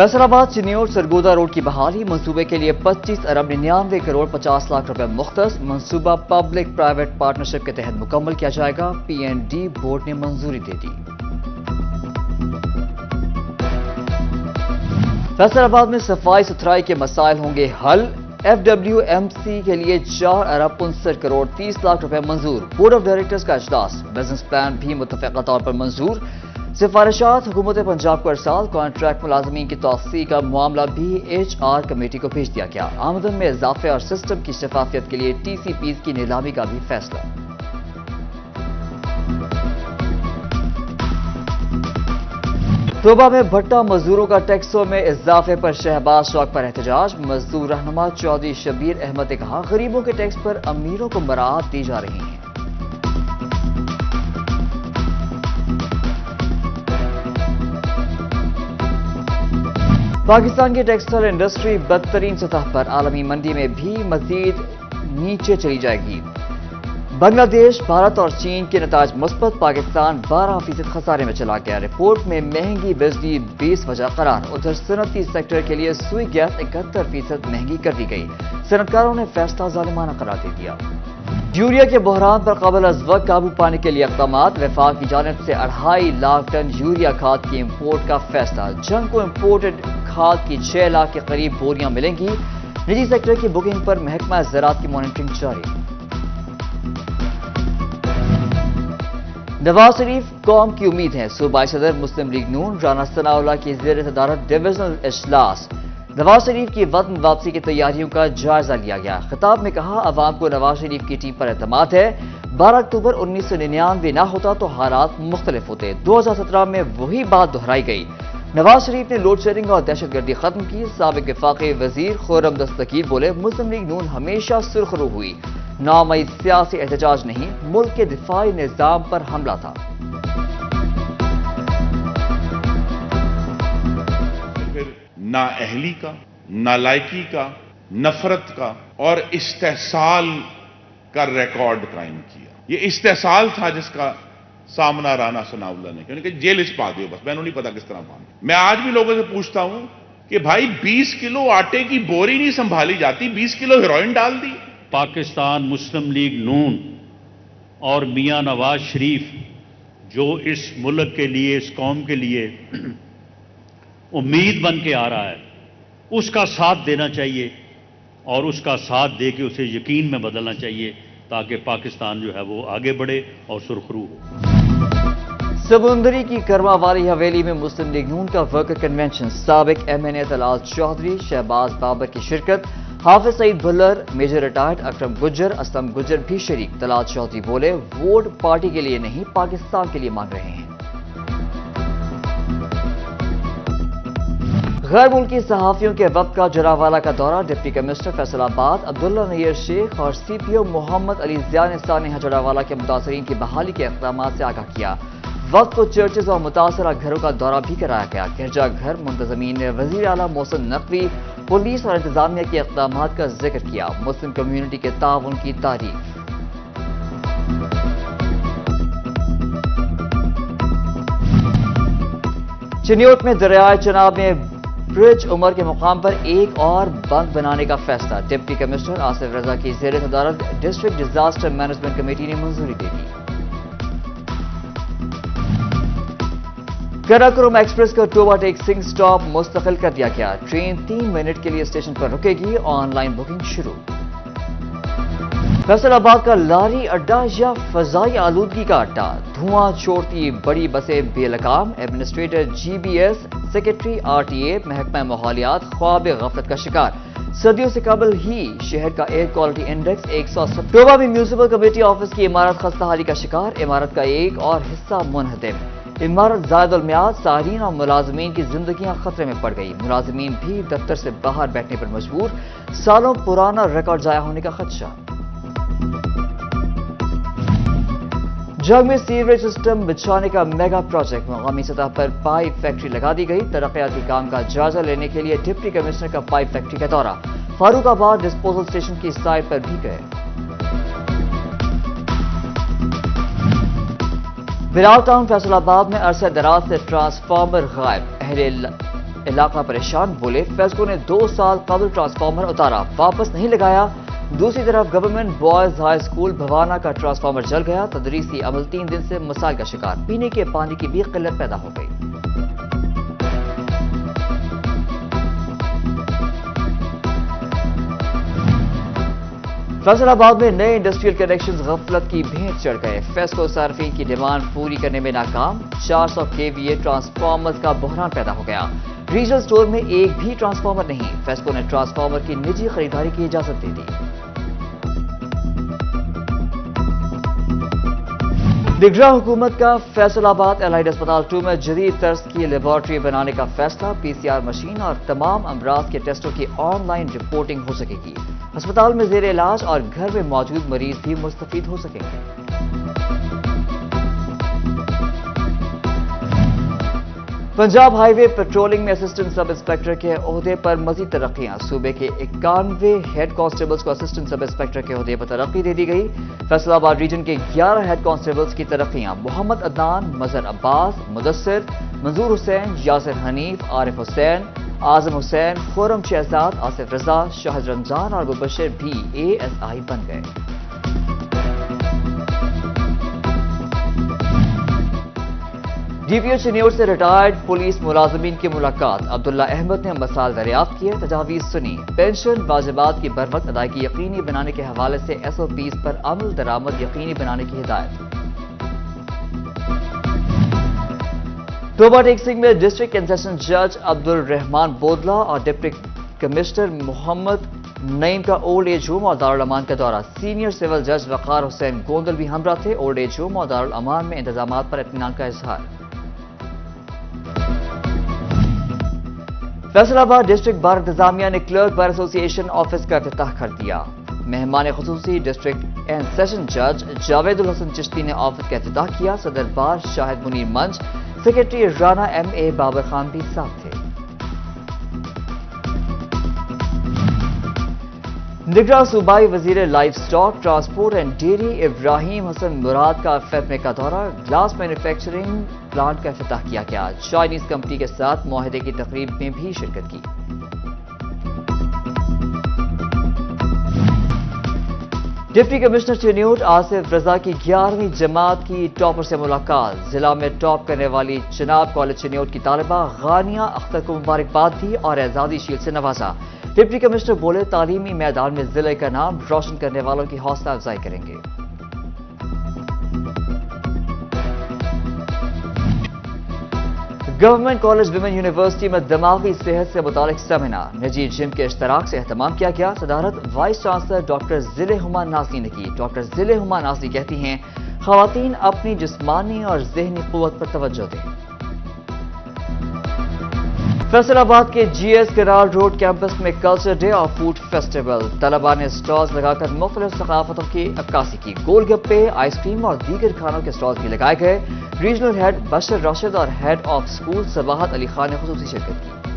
فیصل آباد چنیوٹ سرگودا روڈ کی بحالی منصوبے کے لیے 25 ارب 99 کروڑ 50 لاکھ روپے مختص منصوبہ پبلک پرائیویٹ پارٹنرشپ کے تحت مکمل کیا جائے گا. PND بورڈ نے منظوری دے دی. فیصل آباد میں صفائی ستھرائی کے مسائل ہوں گے حل. FWMC کے لیے 4 ارب 59 کروڑ 30 لاکھ روپے منظور. بورڈ آف ڈائریکٹرز کا اجلاس. بزنس پلان بھی متفقہ طور پر منظور. سفارشات حکومت پنجاب کو ارسال. کانٹریکٹ ملازمین کی توسیع کا معاملہ بھی HR کمیٹی کو بھیج دیا گیا. آمدن میں اضافے اور سسٹم کی شفافیت کے لیے TCPs کی نیلامی کا بھی فیصلہ. توبہ میں بھٹا مزدوروں کا ٹیکسوں میں اضافے پر شہباز شوق پر احتجاج. مزدور رہنما چودھری شبیر احمد نے کہا غریبوں کے ٹیکس پر امیروں کو مراعات دی جا رہی ہیں. پاکستان کی ٹیکسٹائل انڈسٹری بدترین سطح پر. عالمی منڈی میں بھی مزید نیچے چلی جائے گی. بنگلہ دیش، بھارت اور چین کے نتائج مثبت. پاکستان 12% خسارے میں چلا گیا. رپورٹ میں مہنگی بجلی 20 وجہ قرار. ادھر صنعتی سیکٹر کے لیے سوئی گیس 71% مہنگی کر دی گئی. صنعتکاروں نے فیصلہ ظالمانہ قرار دے دیا. یوریا کے بحران پر قبل از وقت قابو پانے کے لیے اقدامات. وفاق کی جانب سے 2.5 لاکھ ٹن یوریا کھاد کی امپورٹ کا فیصلہ. جنگ کو امپورٹڈ کھاد کی 6 لاکھ کے قریب بوریاں ملیں گی. نجی سیکٹر کی بکنگ پر محکمہ زراعت کی مانیٹرنگ جاری. نواز شریف قوم کی امید ہیں. صوبائی صدر مسلم لیگ نون رانا ثناء اللہ کی زیر صدارت ڈویژنل اجلاس. نواز شریف کی وطن واپسی کی تیاریوں کا جائزہ لیا گیا. خطاب میں کہا عوام کو نواز شریف کی ٹیم پر اعتماد ہے. 12 اکتوبر 1999 نہ ہوتا تو حالات مختلف ہوتے. 2017 میں وہی بات دہرائی گئی. نواز شریف نے لوڈ شیڈنگ اور دہشت گردی ختم کی. سابق وفاقی وزیر خرم دستگیر بولے مسلم لیگ نون ہمیشہ سرخرو ہوئی. 9 مئی سیاسی احتجاج نہیں، ملک کے دفاعی نظام پر حملہ تھا. نااہلی کا، نالائکی کا، نفرت کا اور استحصال کا ریکارڈ قائم کیا. یہ استحصال تھا جس کا سامنا رانا ثناء اللہ نے کیا کہ جیل اس پا دیو بس. میں نے نہیں پتا کس طرح پانا. میں آج بھی لوگوں سے پوچھتا ہوں کہ بھائی 20 کلو آٹے کی بوری نہیں سنبھالی جاتی، 20 کلو ہیروئن ڈال دی. پاکستان مسلم لیگ نون اور میاں نواز شریف جو اس ملک کے لیے، اس قوم کے لیے امید بن کے آ رہا ہے، اس کا ساتھ دینا چاہیے اور اس کا ساتھ دے کے اسے یقین میں بدلنا چاہیے تاکہ پاکستان جو ہے وہ آگے بڑھے اور سرخرو ہو. سمندری کی کرما والی حویلی میں مسلم لیگ نون کا ورکر کنونشن. سابق MNA طلال چودھری، شہباز بابر کی شرکت. حافظ سعید بھلر، میجر ریٹائرڈ اکرم گجر، اسلم گجر بھی شریک. طلال چودھری بولے ووٹ پارٹی کے لیے نہیں پاکستان کے لیے مانگ رہے ہیں. غیر ملکی صحافیوں کے وفد کا جراوالہ کا دورہ. ڈپٹی کمشنر فیصل آباد عبداللہ نیر شیخ اور CPO محمد علی ضیاء نے سانحہ جراوالہ کے متاثرین کی بحالی کے اقدامات سے آگاہ کیا. وقت کو چرچز اور متاثرہ گھروں کا دورہ بھی کرایا گیا. گرجا گھر منتظمین نے وزیر اعلیٰ محسن نقوی، پولیس اور انتظامیہ کے اقدامات کا ذکر کیا. مسلم کمیونٹی کے تعاون کی تعریف. چنیوٹ میں دریائے چناب میں برج عمر کے مقام پر ایک اور بند بنانے کا فیصلہ. ڈپٹی کمشنر آصف رضا کی زیر صدارت ڈسٹرکٹ ڈیزاسٹر مینجمنٹ کمیٹی نے منظوری دے دی. کراکرم ایکسپریس کا ٹوبا ٹیکسنگ سٹاپ مستقل کر دیا گیا. ٹرین 3 منٹ کے لیے اسٹیشن پر رکے گی. آن لائن بکنگ شروع. فیصل آباد کا لاری اڈا یا فضائی آلودگی کا اڈا. دھواں چھوڑتی بڑی بسیں بے لگام. ایڈمنسٹریٹر GBS، سیکرٹری RTA محکمہ ماحولیات خواب غفلت کا شکار. صدیوں سے قبل ہی شہر کا ایئر کوالٹی انڈیکس 170. ٹوبا میں میونسپل کمیٹی آفس کی عمارت خستہ حالی کا شکار. عمارت کا ایک اور حصہ منہدم. عمارت زائد المیعاد. صارفین اور ملازمین کی زندگیاں خطرے میں پڑ گئی. ملازمین بھی دفتر سے باہر بیٹھنے پر مجبور. سالوں پرانا ریکارڈ ضائع ہونے کا خدشہ. جنگ میں سیوریج سسٹم بچھانے کا میگا پروجیکٹ. مقامی سطح پر پائپ فیکٹری لگا دی گئی. ترقیاتی کام کا جائزہ لینے کے لیے ڈپٹی کمشنر کا پائپ فیکٹری کا دورہ. فاروق آباد ڈسپوزل اسٹیشن کی سائٹ پر بھی گئے. بلال ٹاؤن فیصل آباد میں عرصہ دراز سے ٹرانسفارمر غائب. علاقہ پریشان، بولے فیسکو نے 2 سال قبل ٹرانسفارمر اتارا، واپس نہیں لگایا۔ دوسری طرف گورنمنٹ بوائز ہائی اسکول بھوانا کا ٹرانسفارمر جل گیا، تدریسی عمل 3 دن سے مسائل کا شکار، پینے کے پانی کی بھی قلت پیدا ہو گئی۔ فیصل آباد میں نئے انڈسٹریل کنیکشنز غفلت کی بھینٹ چڑھ گئے، فیسکو صارفین کی ڈیمانڈ پوری کرنے میں ناکام، 400 kVA ٹرانسفارمرز کا بحران پیدا ہو گیا، ریجنل سٹور میں ایک بھی ٹرانسفارمر نہیں، فیسکو نے ٹرانسفارمر کی نجی خریداری کی اجازت دے دی۔ نگراں حکومت کا فیصل آباد الائڈ اسپتال 2 میں جدید طرز کی لیبارٹری بنانے کا فیصلہ، PCR مشین اور تمام امراض کے ٹیسٹوں کی آن لائن رپورٹنگ ہو سکے گی، اسپتال میں زیر علاج اور گھر میں موجود مریض بھی مستفید ہو سکیں گے۔ پنجاب ہائی وے پیٹرولنگ میں اسسٹنٹ سب انسپکٹر کے عہدے پر مزید ترقیاں، صوبے کے 91 ہیڈ کانسٹیبلز کو اسسٹنٹ سب انسپکٹر کے عہدے پر ترقی دے دی گئی۔ فیصل آباد ریجن کے 11 ہیڈ کانسٹیبلز کی ترقیاں، محمد عدنان، مظہر عباس، مدثر، منظور حسین، یاسر حنیف، عارف حسین، اعظم حسین، خورم شہزاد، آصف رضا، شاہد رمضان اور مبشر بھی ASI بن گئے۔ DPO چنیور سے ریٹائرڈ پولیس ملازمین کی ملاقات، عبداللہ احمد نے مسائل دریافت کیے، تجاویز سنی، پینشن واجبات کی بروقت ادائیگی یقینی بنانے کے حوالے سے SOPs پر عمل درآمد یقینی بنانے کی ہدایت۔ توبہ ٹیک سنگھ میں ڈسٹرکٹ اینڈ سیشن جج عبد الرحمان بودلہ اور ڈپٹی کمشنر محمد نعیم کا اولڈ ایج ہوم اور دارالامان کا دورہ، سینئر سول جج وقار حسین گوندل بھی ہمراہ تھے، اولڈ ایج ہوم اور دارالامان میں انتظامات پر اطمینان کا اظہار۔ فیصل آباد ڈسٹرکٹ بار انتظامیہ نے کلرک بار ایسوسی ایشن آفس کا افتتاح کر دیا، مہمان خصوصی ڈسٹرکٹ اینڈ سیشن جج جاوید الحسن چشتی نے آفس کا افتتاح کیا، صدر بار شاہد منیر منچ، سیکرٹری رانا MA بابر خان بھی ساتھ تھے۔ نگراں صوبائی وزیر livestock, transport and dairy Ibrahim Hassan Murad کا FEMA کا دورہ، گلاس مینوفیکچرنگ پلانٹ کا افتتاح کیا گیا، چائنیز کمپنی کے ساتھ معاہدے کی تقریب میں بھی شرکت کی۔ ڈپٹی کمشنر چنیوٹ آصف رضا کی 11ویں جماعت کی ٹاپر سے ملاقات، ضلع میں ٹاپ کرنے والی چناب کالج چنیوٹ کی طالبہ غانیہ اختر کو مبارکباد دی اور اعزازی شیلڈ سے نوازا۔ ڈپٹی کمشنر بولے تعلیمی میدان میں ضلع کا نام روشن کرنے والوں کی حوصلہ افزائی کریں گے۔ گورنمنٹ کالج ویمن یونیورسٹی میں دماغی صحت سے متعلق سیمینار، نجی جم کے اشتراک سے اہتمام کیا گیا، صدارت وائس چانسلر ڈاکٹر ضلع ہما نازنی نے کی۔ ڈاکٹر ضلع ہما نازنی کہتی ہیں خواتین اپنی جسمانی اور ذہنی قوت پر توجہ دیں۔ فیصل آباد کے GS کرال روڈ کیمپس میں کلچر ڈے اور فوڈ فیسٹیول، طلباء نے سٹالز لگا کر مختلف ثقافتوں کی عکاسی کی، گول گپے، آئس کریم اور دیگر کھانوں کے سٹالز بھی لگائے گئے۔ ریجنل ہیڈ بشر راشد اور head of school Sabahat Ali Khan نے خصوصی شرکت کی۔